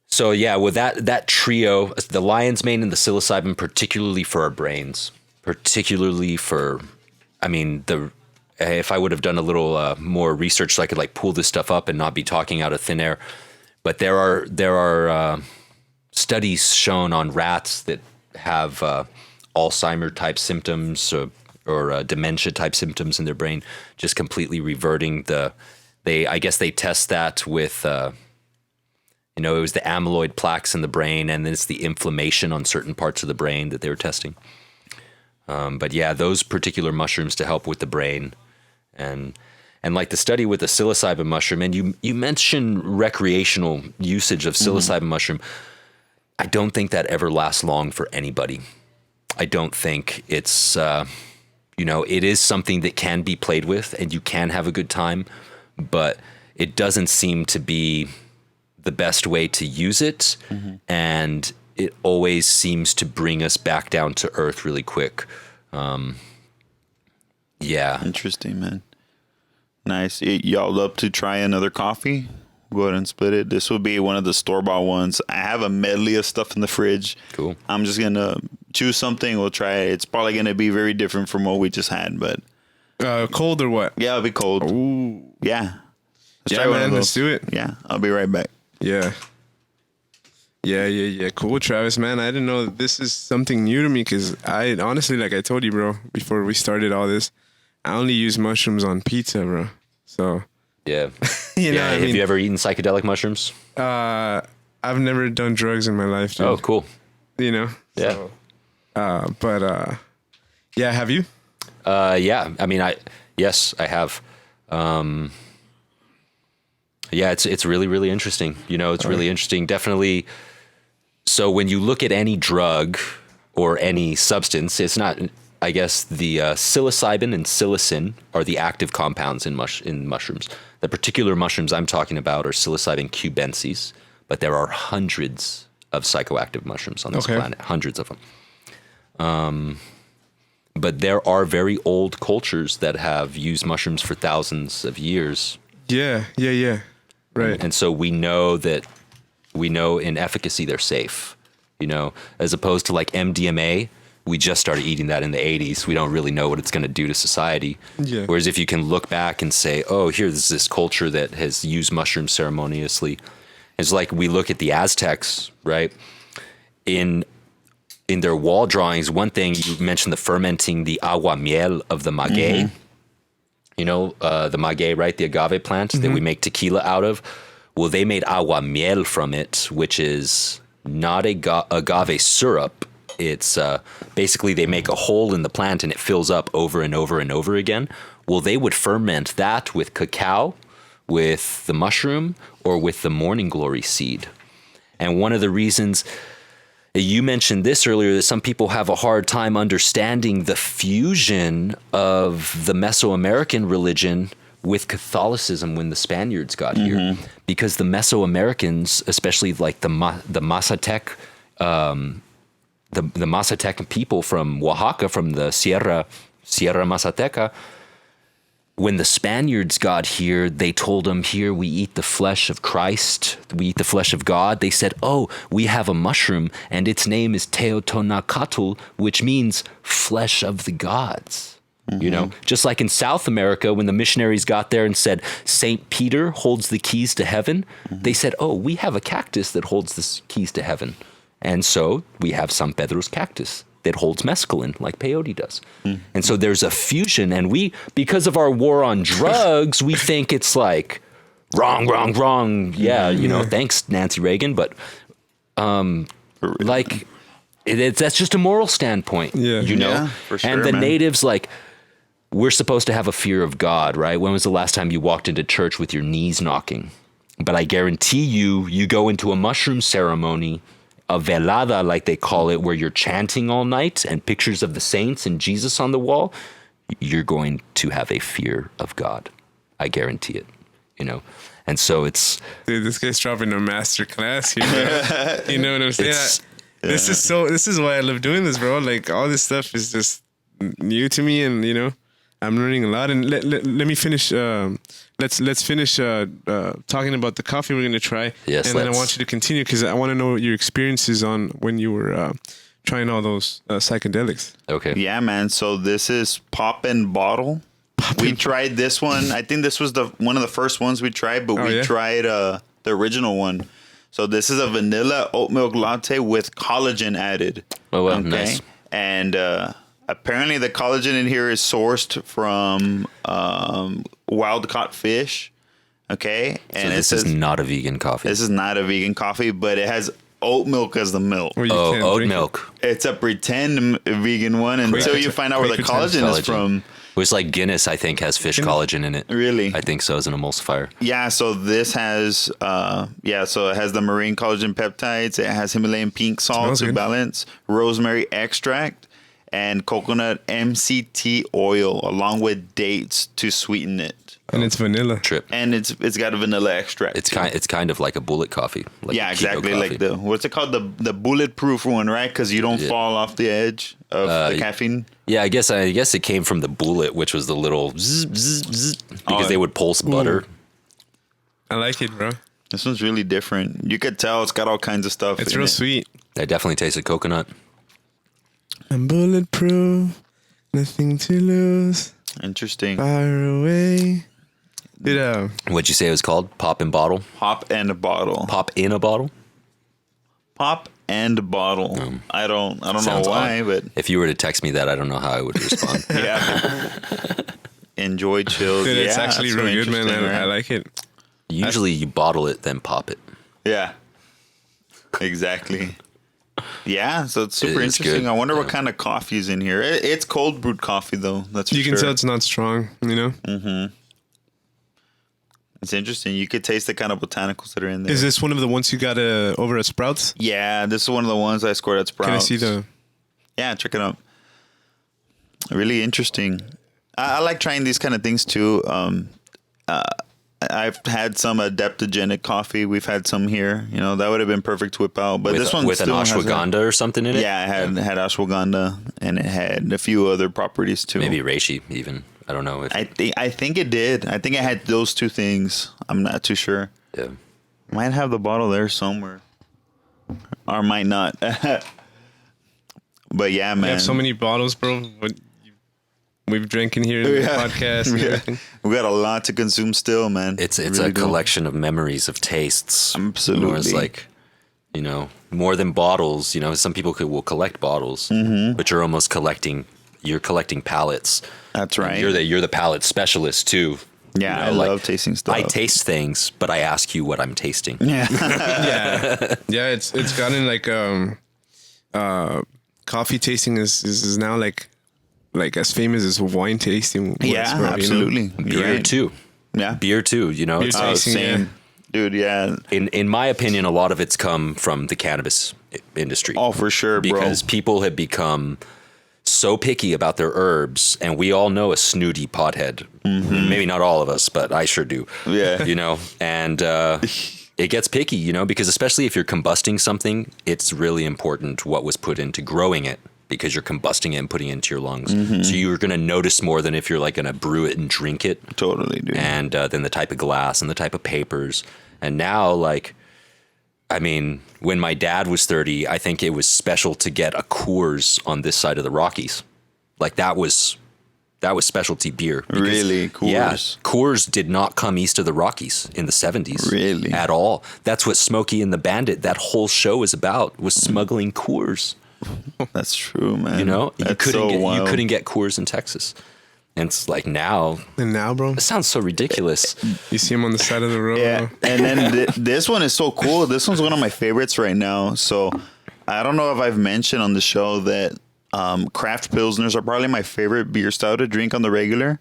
so with that trio, the lion's mane and the psilocybin, particularly for our brains, if I would have done a little more research, so I could pull this stuff up and not be talking out of thin air, but there are studies shown on rats that have Alzheimer type symptoms or dementia type symptoms in their brain, just completely reverting I guess they test that with, it was the amyloid plaques in the brain, and then it's the inflammation on certain parts of the brain that they were testing. But yeah, those particular mushrooms to help with the brain, and like the study with the psilocybin mushroom, and you mentioned recreational usage of psilocybin mushroom. I don't think that ever lasts long for anybody. I don't think it's, it is something that can be played with and you can have a good time, but it doesn't seem to be the best way to use it. And it always seems to bring us back down to earth really quick. Yeah. Interesting, man. Nice. Y'all up to try another coffee? Go ahead and split it. This will be one of the store-bought ones. I have a medley of stuff in the fridge. Cool. I'm just going to choose something. We'll try it. It's probably going to be very different from what we just had, but... cold or what? Yeah, it'll be cold. Ooh. Yeah. Yeah, man, let's do it. Yeah, I'll be right back. Yeah. Yeah. Cool, Travis, man. I didn't know that this is something new to me because I honestly, like I told you, bro, before we started all this, I only use mushrooms on pizza, bro. So... Yeah. Have you ever eaten psychedelic mushrooms? I've never done drugs in my life, dude. Oh, cool. Yeah. So, yeah, have you? Yeah. Yes, I have. Yeah, it's really, really interesting. It's really interesting. Definitely. So when you look at any drug or any substance, it's not, I guess the psilocybin and psilocin are the active compounds in mushrooms. The particular mushrooms I'm talking about are psilocybin cubensis, but there are hundreds of psychoactive mushrooms on this planet, hundreds of them. But there are very old cultures that have used mushrooms for thousands of years. Yeah. Right. And so we know in efficacy they're safe, as opposed to like MDMA. We just started eating that in the 80s. We don't really know what it's going to do to society. Yeah. Whereas if you can look back and say, oh, here's this culture that has used mushrooms ceremoniously. It's like we look at the Aztecs, right? In their wall drawings, one thing you mentioned, the fermenting the agua miel of the maguey. The maguey, right? The agave plant that we make tequila out of. Well, they made agua miel from it, which is not agave syrup. It's basically they make a hole in the plant and it fills up over and over and over again. Well, they would ferment that with cacao, with the mushroom, or with the morning glory seed. And one of the reasons you mentioned this earlier, that some people have a hard time understanding the fusion of the Mesoamerican religion with Catholicism when the Spaniards got here, because the Mesoamericans, especially like the Mazatec, the Mazatec people from Oaxaca, from the Sierra Mazateca, when the Spaniards got here, they told them, here we eat the flesh of Christ, we eat the flesh of God. They said, oh, we have a mushroom and its name is Teotonacatl, which means flesh of the gods. You know, just like in South America, when the missionaries got there and said, St. Peter holds the keys to heaven, they said, oh, we have a cactus that holds the keys to heaven. And so we have San Pedro's cactus that holds mescaline like peyote does. And so there's a fusion. And we, because of our war on drugs, we think it's like wrong. Yeah, you know, thanks, Nancy Reagan. But like, that's just a moral standpoint, you know? Yeah, for sure, and the man. natives, like, we're supposed to have a fear of God, right? When was the last time you walked into church with your knees knocking? But I guarantee you go into a mushroom ceremony, a velada, like they call it, where you're chanting all night and pictures of the saints and Jesus on the wall, you're going to have a fear of God. I guarantee it, you know? And so it's... Dude, this guy's dropping a master class here, bro. You know what I'm saying? It's- This is why I love doing this, bro. Like, all this stuff is just new to me, and, you know, I'm learning a lot. And let me finish. Let's finish talking about the coffee we're gonna try. Yes, and then I let's. want you to continue because I want to know your experiences on when you were trying all those psychedelics. Okay. Yeah, man. So this is Pop and Bottle. We tried this one. I think this was one of the first ones we tried, but we yeah? tried the original one. So this is a vanilla oat milk latte with collagen added. Oh, well, nice. And apparently the collagen in here is sourced from wild caught fish. Okay. So And this is not a vegan coffee. this is not a vegan coffee, but it has oat milk as the milk. Where you can't oat drink it. milk. It's a pretend vegan one until you find out where the collagen is from. It was like Guinness, I think, has fish collagen in it. Really? I think so, as an emulsifier. Yeah, so this has so it has the marine collagen peptides, it has Himalayan pink salt Smells to good. balance, rosemary extract, and coconut MCT oil along with dates to sweeten it. And it's vanilla. Trip. And it's got a vanilla extract. It's kind of like a bullet coffee. Like yeah, a keto exactly. coffee. Like the what's it called? The bulletproof one, right? Because you don't Yeah. fall off the edge of the caffeine. Yeah, I guess it came from the bullet, which was the little zzz, zzz, zzz, because they would pulse butter. I like it, bro. This one's really different. You could tell it's got all kinds of stuff. It's in real it. sweet. I definitely tasted coconut. I'm bulletproof, nothing to lose, Interesting. fire away. Dude, What'd you say it was called? Pop and bottle? Pop and a bottle. Pop in a bottle? Pop and bottle. I don't know Sounds why, odd. but If you were to text me that, I don't know how I would respond. yeah. Enjoy chills. dude, yeah, it's actually that's so real good, man. interesting, I right? like it. Usually you bottle it, then pop it. Yeah. Exactly. Yeah, so it's super It is interesting. good. I wonder what kind of coffee is in here. It's cold brewed coffee though. That's for You can sure. tell it's not strong, you know? It's interesting. You could taste the kind of botanicals that are in there. Is this one of the ones you got over at Sprouts? Yeah, this is one of the ones I scored at Sprouts. Can I see the... Yeah, check it out. Really interesting. I like trying these kind of things too. I've had some adaptogenic coffee. We've had some here. You know, that would have been perfect to whip out. But with this one with an still has a- ashwagandha or something in it? Yeah, it had ashwagandha and it had a few other properties too. Maybe reishi even. I don't know. If, I think it did. I think it had those two things. I'm not too sure. yeah. Might have the bottle there somewhere, or might not. But yeah, man. We have so many bottles, bro. We've drank in here in the podcast. and Yeah. everything. We got a lot to consume still, man. It's Really a do. collection of memories of tastes. Absolutely. It's like, you know, more than bottles. You know, some people will collect bottles, but you're almost collecting. You're collecting palettes. That's right. You're the palate specialist too. Yeah, I love tasting stuff. I taste things, but I ask you what I'm tasting. Yeah. Yeah, it's gotten like coffee tasting is now like as famous as wine tasting was, Yeah, bro, you know? absolutely. You're Beer right. too. Yeah. Beer too. You know, Beer it's, tasting, Same. yeah. Dude, yeah. in my opinion, a lot of it's come from the cannabis industry. Oh, for sure, bro. Because people have become so picky about their herbs, and we all know a snooty pothead. Maybe not all of us, but I sure do. Yeah. You know, and it gets picky, you know, because especially if you're combusting something, it's really important what was put into growing it, because you're combusting it and putting it into your lungs. So you're going to notice more than if you're like going to brew it and drink it. Totally, dude. And then the type of glass and the type of papers. And now, like, I mean, when my dad was 30, I think it was special to get a Coors on this side of the Rockies. Like, that was That was specialty beer. Really? Coors? Yeah, Coors did not come east of the Rockies in the 70s. Really? At all. That's what Smokey and the Bandit, that whole show is about, was smuggling Coors. That's true, man. You know? That's you wild. couldn't get Coors in Texas. And it's like now. And now, bro, It sounds so ridiculous. you see him on the side of the road. Yeah, and then this one is so cool. This one's one of my favorites right now. So I don't know if I've mentioned on the show that craft pilsners are probably my favorite beer style to drink on the regular.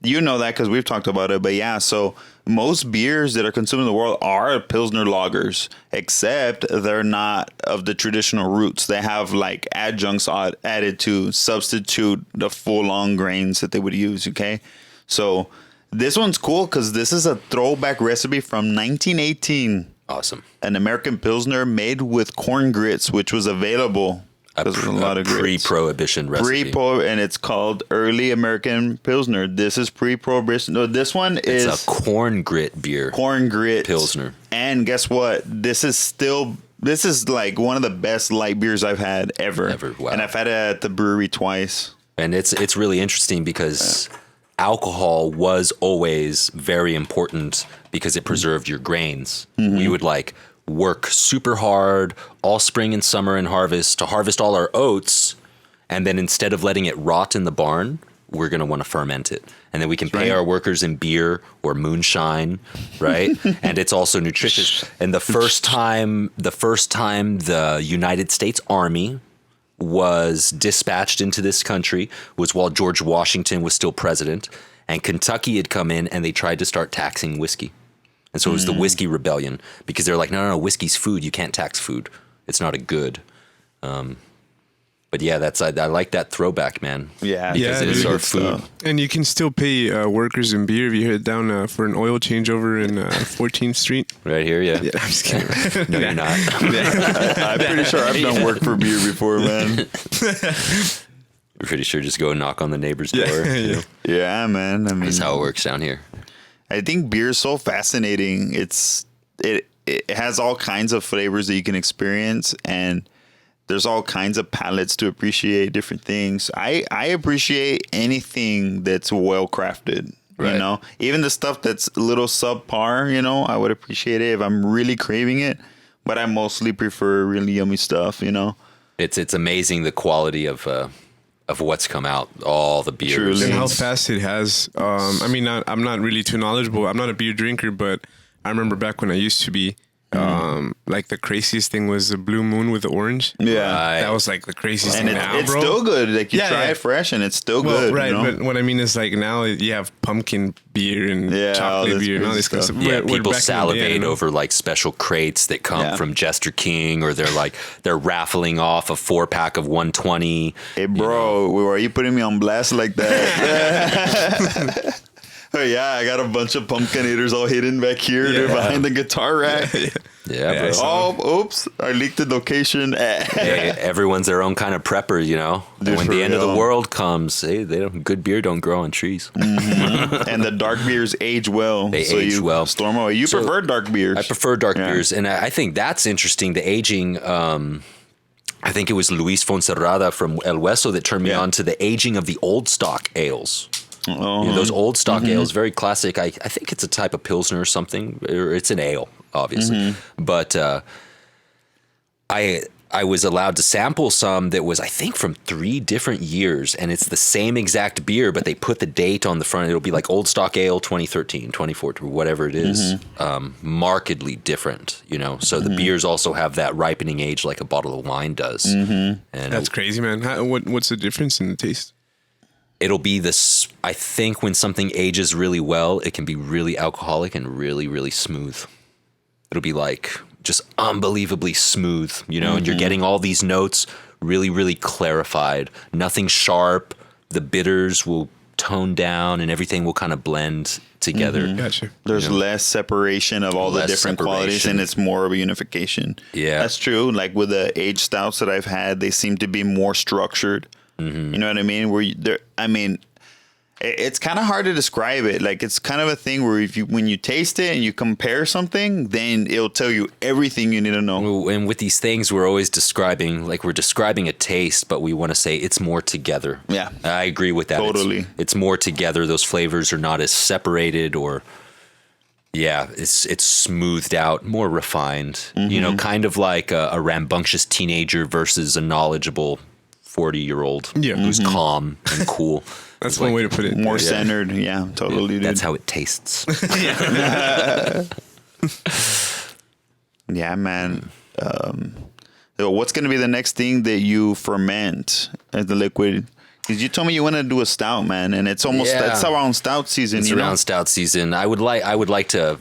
You know that because we've talked about it. But yeah, so most beers that are consumed in the world are pilsner lagers, except they're not of the traditional roots. They have like adjuncts added to substitute the full-on grains that they would use. Okay, so this one's cool because this is a throwback recipe from 1918. Awesome. An American pilsner made with corn grits, which was available. There's a lot of grits. Pre-prohibition recipe. And it's called Early American Pilsner. This is pre-prohibition. No, this one is It's a corn grit beer. corn grit Pilsner. And guess what? This is like one of the best light beers I've had ever. Wow. And I've had it at the brewery twice. And it's really interesting because alcohol was always very important because it preserved your grains. We would like work super hard all spring and summer and harvest to harvest all our oats. And then instead of letting it rot in the barn, we're going to want to ferment it. And then we can pay our workers in beer or moonshine, right? And it's also nutritious. And the first time the United States Army was dispatched into this country was while George Washington was still president. And Kentucky had come in and they tried to start taxing whiskey. And so it was the whiskey rebellion because they're like, no, whiskey's food. You can't tax food. It's not a good. But yeah, I like that throwback, man. Yeah. Because Yeah, it is dude. our food. And you can still pay workers in beer if you head down for an oil changeover in 14th Street. Right here, yeah. Yeah, I'm just kidding. No, you're not. I'm pretty sure I've done work for beer before, man. We're pretty sure just go knock on the neighbor's door. Yeah. Yeah, man. I mean, That's how it works down here. I think beer is so fascinating. It has all kinds of flavors that you can experience, and there's all kinds of palates to appreciate different things. I appreciate anything that's well crafted. Right. You know, even the stuff that's a little subpar. You know, I would appreciate it if I'm really craving it. But I mostly prefer really yummy stuff. You know, It's amazing the quality of what's come out. All the beers. Truly. And how fast it has. I mean, I'm not really too knowledgeable. I'm not a beer drinker, but I remember back when I used to be. Like the craziest thing was the Blue Moon with the orange. yeah. Right. That was like the craziest And thing now, it's bro. still good. Like you Yeah, try yeah. it fresh, and it's still Well, good. right, You know? but what I mean is like now you have pumpkin beer and Yeah, all chocolate this beer and all crazy this kind of stuff. stuff. Yeah, Where people back in the day, I salivate don't know. over like special crates that come Yeah. from Jester King, or they're raffling off a 4-pack of 120. Hey, bro, why are you putting me on blast like that? Oh, yeah, I got a bunch of pumpkin eaters all hidden back here. They're behind the guitar rack. Yeah, bro. Oh, oops. I leaked the location. Hey, everyone's their own kind of prepper, you know. Dude, And when for the end of the real. world comes, hey, good beer don't grow on trees. And the dark beers age well. They age well. Storm away. You So, prefer dark beers. I prefer dark Yeah. beers, and I think that's interesting. The aging. I think it was Luis Fonserrada from El Hueso that turned me Yeah. on to the aging of the old stock ales. Oh, You know, those old stock ales, very classic. I think it's a type of pilsner or something, or it's an ale, obviously. But I was allowed to sample some that was, I think, from 3 different years, and it's the same exact beer, but they put the date on the front. It'll be like Old Stock Ale 2013, 2014, whatever it is. Markedly different, you know. So the beers also have that ripening age like a bottle of wine does. And That's crazy, man. What's the difference in the taste? it'll be this. I think when something ages really well, it can be really alcoholic and really, really smooth. It'll be like just unbelievably smooth, you know, and you're getting all these notes really, really clarified. Nothing sharp. The bitters will tone down and everything will kind of blend together. Gotcha. There's less separation of all the Less different qualities, separation. and it's more of a unification. Yeah. That's true. Like with the aged stouts that I've had, they seem to be more structured. You know what I mean? It's kind of hard to describe it. Like, it's kind of a thing where when you taste it and you compare something, then it'll tell you everything you need to know. And with these things, we're always describing a taste, but we want to say it's more together. Yeah. I agree with that. Totally. It's more together. Those flavors are not as separated or, it's smoothed out, more refined. You know, kind of like a rambunctious teenager versus a knowledgeable 40-year-old who's calm and cool. That's one way to put it. More centered. Yeah, totally, dude. That's how it tastes. Yeah, man. So what's going to be the next thing that you ferment as the liquid? Because you told me you want to do a stout, man, and it's almost it's around stout season. It's around stout season. I would like to,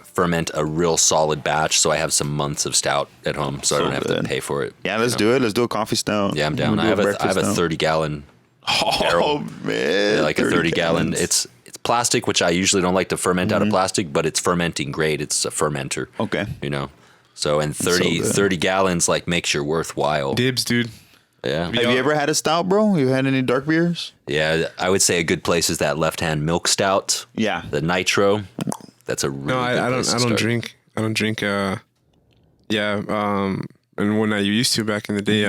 ferment a real solid batch, so I have some months of stout at home, so I don't have to pay for it. Yeah, let's do it. Let's do a coffee stout. Yeah, I'm down. I have a 30-gallon barrel. Man, like a 30-gallon. It's plastic, which I usually don't like to ferment out of plastic, but it's fermenting great. It's a fermenter. Okay. So and 30 gallons like makes your worthwhile. Dibs, dude. Yeah. Have you ever had a stout, bro? You had any dark beers? Yeah, I would say a good place is that left-hand milk stout. Yeah. The nitro. That's a really good place to start. Drink. I don't drink. And when I used to back in the day,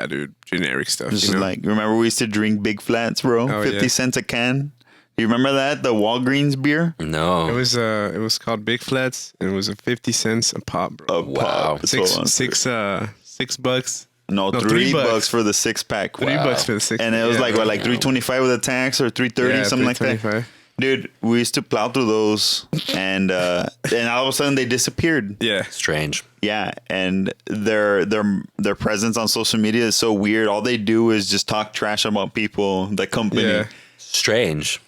dude, generic stuff. Just like, remember we used to drink Big Flats, bro? 50 cents a can. You remember that? The Walgreens beer? No. It was called Big Flats, and it was 50 cents a pop, bro. Wow. $6. No, $3 for the 6-pack. $3 for the 6. And it was like $3.25 with a tax or $3.30, something like that. Dude, we used to plow through those, and all of a sudden they disappeared. Yeah, strange. Yeah, and their presence on social media is so weird. All they do is just talk trash about people, the company. Yeah. Strange.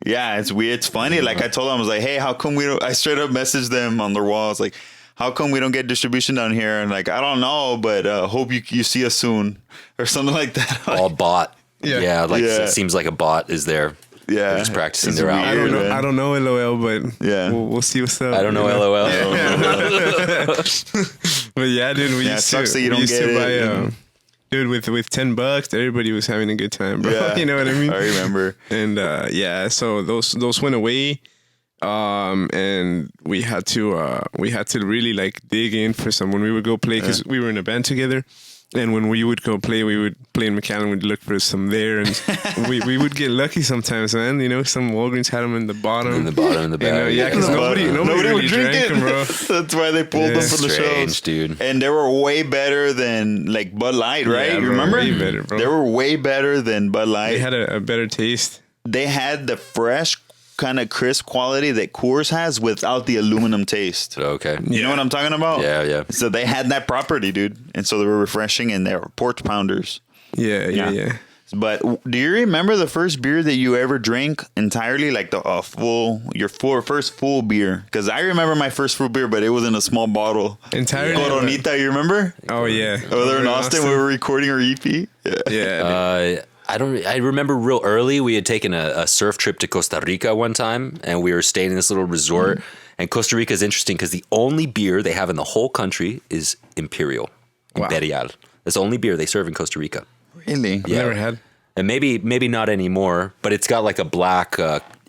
Yeah, it's weird. It's funny. Like I told them, I was like, "Hey, how come we don't?" I straight up messaged them on their walls, like, "How come we don't get distribution down here?" And like, I don't know, but hope you see us soon or something like that. All bot. Yeah. It seems like a bot is there. Yeah, they're just practicing it's their weird, algorithm. I don't know LOL, but yeah, we'll see what's up. I don't know LOL. But yeah, dude, we used sucks that you don't get it. Dude, with $10, everybody was having a good time, bro. Yeah, you know what I mean? I remember. And so those went away, and we had to really like dig in for some when we would go play because we were in a band together. And when we would go play, we would play in McAllen. We'd look for some there, and we would get lucky sometimes, man. Some Walgreens had them in the bottom, in the bag. Because nobody would drink drank it, them, bro. That's why they pulled them from the shelves, dude. And they were way better than like Bud Light, right? Yeah, you remember? Way better, bro. They were way better than Bud Light. They had a better taste. They had the fresh, kind of crisp quality that Coors has without the aluminum taste. Okay. You know what I'm talking about? Yeah. So they had that property, dude. And so they were refreshing and they were porch pounders. Yeah. But do you remember the first beer that you ever drank entirely? Like your first full beer? Because I remember my first full beer, but it was in a small bottle. Entirely? Coronita, you remember? Oh, yeah. Over there in Austin, we were recording our EP. Yeah. I remember real early we had taken a surf trip to Costa Rica one time, and we were staying in this little resort. And Costa Rica is interesting because the only beer they have in the whole country is Imperial. Wow. Imperial. That's the only beer they serve in Costa Rica. Really? Yeah. Never had. And maybe not anymore, but it's got like a black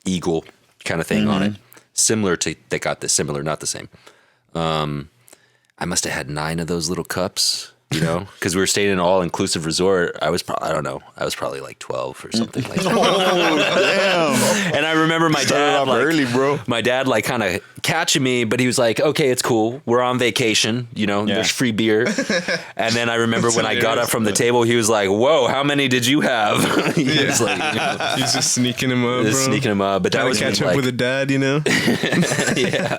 eagle kind of thing on it. Similar, not the same. I must have had 9 of those little cups. Because we were staying in an all-inclusive resort. I was probably like 12 or something like that. Oh, damn. And I remember my dad early, bro. My dad like kind of catching me, but he was like, "Okay, it's cool. We're on vacation. There's free beer." And then I remember when I got up from the table, he was like, "Whoa, how many did you have?" He's like, he's just sneaking him up, bro. Sneaking him up, but that was catch up with a dad, Yeah.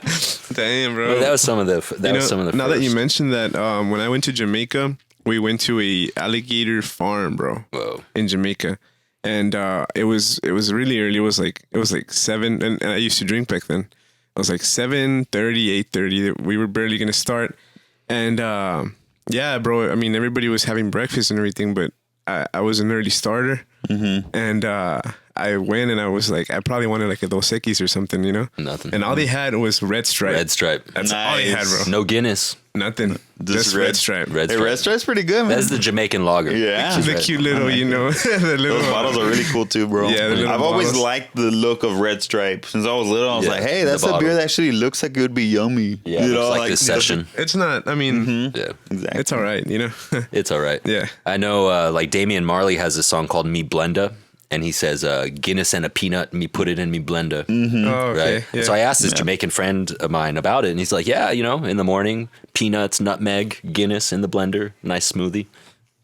Damn, bro. But that was some of the. Now that you mentioned that, when I went to Jamaica, we went to a alligator farm, bro. Whoa. In Jamaica. And it was really early. It was like 7, and I used to drink back then. It was like 7:30, 8:30. We were barely gonna start. And bro, I mean everybody was having breakfast and everything, but I was an early starter. And I went and I was like, I probably wanted like a Dos Equis or something, you know? Nothing. And all they had was Red Stripe. Red Stripe. That's all they had, bro. No Guinness. Nothing. Just Red Stripe. Red Hey, Stripe. Red Stripe's pretty good, man. That's the Jamaican lager. Yeah. The cute little, you know, the little Those bottles are really cool too, bro. Yeah, the little I've always bottles. liked the look of Red Stripe. Since I was little, I was Yeah, like, hey, the that's a bottle. beer that actually looks like it would be yummy. Yeah, you it looks know, like this session. It's not, I mean, Yeah, Exactly. it's all right, you know? it's all right. Yeah. I know, like Damian Marley has a song called "Me Blenda," and he says, "Guinness and a peanut, me put it in me blender." Oh, okay. Right. Yeah. So I asked this Jamaican friend of mine about it, and he's like, "Yeah, you know, in the morning, peanuts, nutmeg, Guinness in the blender, nice smoothie.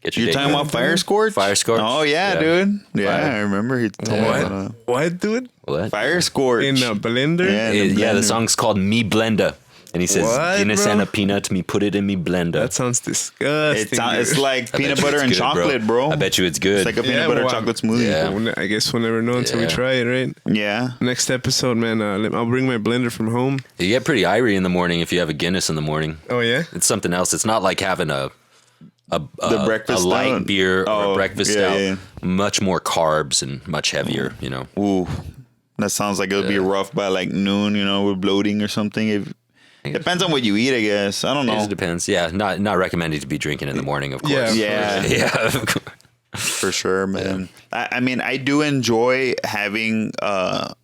Get your You're day talking going." about Fire Scorch? Fire Scorch? Oh, yeah, Yeah. dude. Yeah, Fire. I remember he told me about What? What, dude? What? Fire Scorch. In a blender? Yeah. Yeah, the blender. song's called "Me Blender," and he says, What, "Guinness bro? and a peanut, me put it in me blender." That sounds disgusting. It's dude. like I peanut bet you butter it's and good, chocolate, bro. I bet you it's good. It's like a peanut Yeah, butter well, chocolate smoothie. Yeah. I guess we'll never know until we Yeah. try it, right? Yeah. Next episode, man, I'll bring my blender from home. You get pretty irie in the morning if you have a Guinness in the morning. Oh, yeah? It's something else. It's not like having a breakfast light stout. beer or Oh, a breakfast yeah, stout. yeah. Much more carbs and much heavier. You know. Ooh. That sounds like it would be rough by like noon, you know, with bloating or something. Depends on what you eat, I guess. I don't know. It depends. Yeah, not recommended to be drinking in the morning, of course. Yeah. Yeah. Yeah. For sure, man. I mean, I do enjoy having a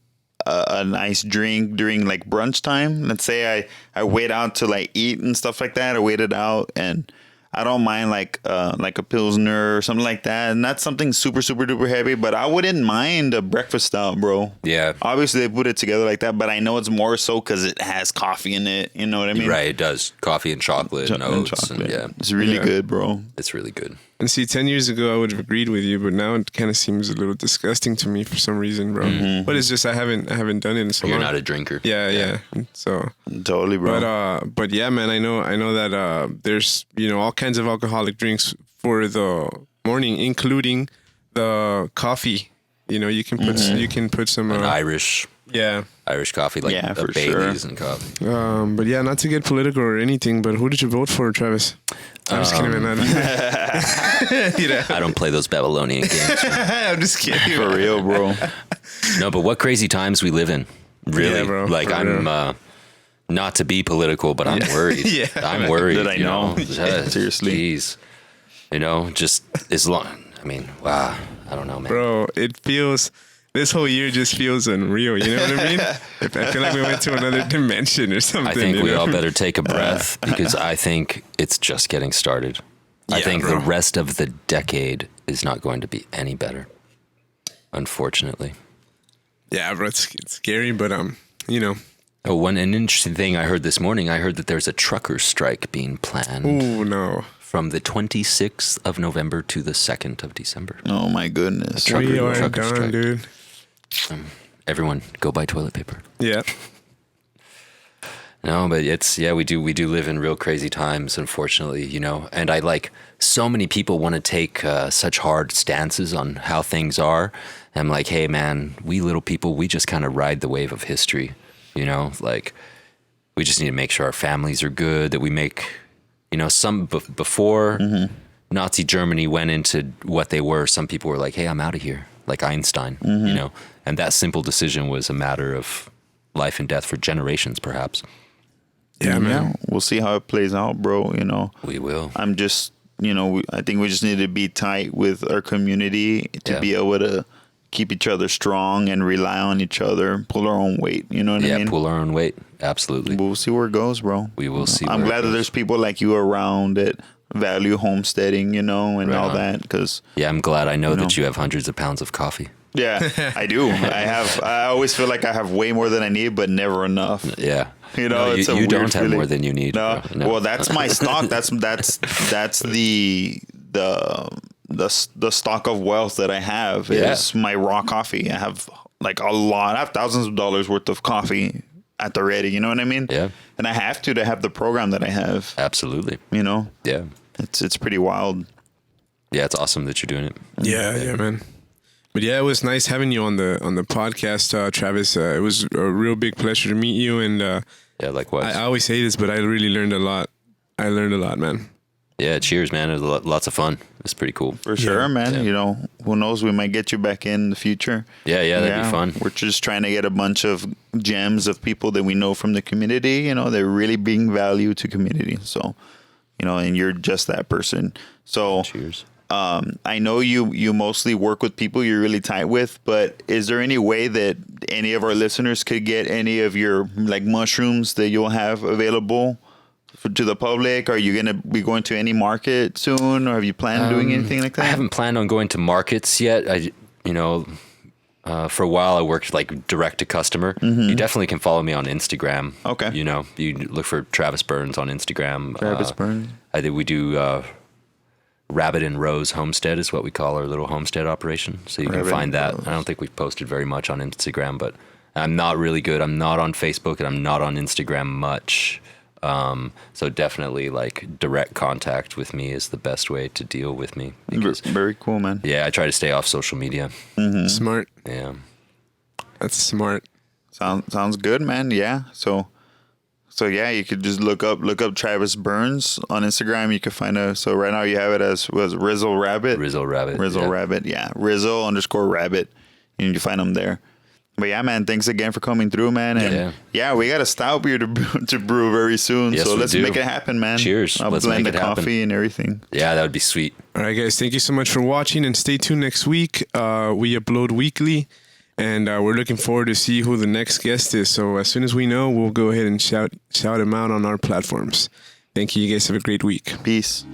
nice drink during like brunch time. Let's say I wait out to like eat and stuff like that. I waited out and I don't mind like a Pilsner or something like that. And that's something super, super duper heavy, but I wouldn't mind a breakfast stout, bro. Yeah. Obviously they put it together like that, but I know it's more so because it has coffee in it. You know what I mean? Right, it does. Coffee and chocolate and oats. And yeah, It's really Yeah. good, bro. it's really good. And see, 10 years ago, I would have agreed with you, but now it kind of seems a little disgusting to me for some reason, bro. But it's just I haven't done it in so You're long. not a drinker. Yeah. So, Totally, bro. but yeah, man, I know that there's all kinds of alcoholic drinks for the morning, including the coffee. You can put some An Irish coffee, like Yeah, a for Bailey's sure. and coffee. But yeah, not to get political or anything, but who did you vote for, Travis? I'm just kidding, man. I don't play those Babylonian games. I'm just kidding. For real, bro. No, but what crazy times we live in. Really. Yeah, bro, like for I'm real. not to be political, but I'm worried. Yeah. I'm worried. That I know. Yeah, seriously. Jeez. Just as long. I mean, wow. I don't know, man. Bro, this whole year just feels unreal. You know what I mean? I feel like we went to another dimension or something. I think you we know? all better take a breath because I think it's just getting started. I Yeah, think bro. the rest of the decade is not going to be any better. Unfortunately. Yeah, bro, it's scary, but Oh, an interesting thing I heard this morning. I heard that there's a trucker strike being planned ooh, no. from the 26th of November to the 2nd of December. Oh my goodness. We are trucker done, strike. dude. Everyone, go buy toilet paper. Yeah. No, but we do live in real crazy times, unfortunately, and so many people want to take such hard stances on how things are. I'm like, hey man, we little people, we just kind of ride the wave of history, we just need to make sure our families are good, that we make, before Nazi Germany went into what they were, some people were like, hey, I'm out of here, like Einstein, and that simple decision was a matter of life and death for generations, perhaps. Yeah, man. We'll see how it plays out, bro. We will. I'm just, I think we just need to be tight with our community to Yeah. be able to keep each other strong and rely on each other, pull our own weight. You know what I mean? Pull our own weight. Absolutely. We'll see where it goes, bro. We will see I'm where it glad that goes. there's people like you around that value homesteading, and Right all on. that. Because Yeah, I'm glad I know that you have hundreds of pounds of coffee. yeah, I do. I always feel like I have way more than I need, but never enough. Yeah. No, it's a you weird don't have feeling. more than you need. No. bro. Well, that's my stock. That's the stock of wealth that I have is my raw coffee. I have like a lot. I have thousands of dollars worth of coffee at the ready. You know what I mean? Yeah. And I have to have the program that I have. Absolutely. Yeah. It's pretty wild. Yeah, it's awesome that you're doing it. Yeah, man. But yeah, it was nice having you on the podcast, Travis. It was a real big pleasure to meet you, and Yeah, likewise. I always say this, but I really learned a lot. I learned a lot, man. Yeah, cheers, man. It was lots of fun. It's pretty cool. For sure, man. Yeah. You know, who knows? We might get you back in the future. Yeah, that'd be fun. We're just trying to get a bunch of gems of people that we know from the community. You know, they're really bring value to community. So, you know, and you're just that person. So, Cheers. I know you mostly work with people you're really tight with, but is there any way that any of our listeners could get any of your like mushrooms that you'll have available to the public? Are you going to be going to any market soon, or have you planned doing anything like that? I haven't planned on going to markets yet. For a while I worked like direct to customer. You definitely can follow me on Instagram. Okay. You know, you look for Travis Burns on Instagram. Travis Burns. We do Rabbit and Rose Homestead is what we call our little homestead operation. So you Rabbit can find and that. Rose. I don't think we've posted very much on Instagram, but I'm not really good. I'm not on Facebook and I'm not on Instagram much. So definitely like direct contact with me is the best way to deal with me. Because, Very cool, man. yeah, I try to stay off social media. Smart. Yeah. That's smart. Sounds good, man. Yeah. So yeah, you could just look up Travis Burns on Instagram. You can find so right now you have it as Rizzle Rabbit. Rizzle Rabbit. Rizzle yeah. Rabbit. Yeah. Rizzle_Rabbit. And you find him there. But yeah, man, thanks again for coming through, man. And yeah, we got a stout beer to brew very soon. Yes, so we let's do. make it happen, man. Cheers. I'll Let's blend make the it happen. coffee and everything. Yeah, that would be sweet. All right, guys. Thank you so much for watching, and stay tuned next week. We upload weekly, and we're looking forward to see who the next guest is. So as soon as we know, we'll go ahead and shout him out on our platforms. Thank you. You guys have a great week. Peace.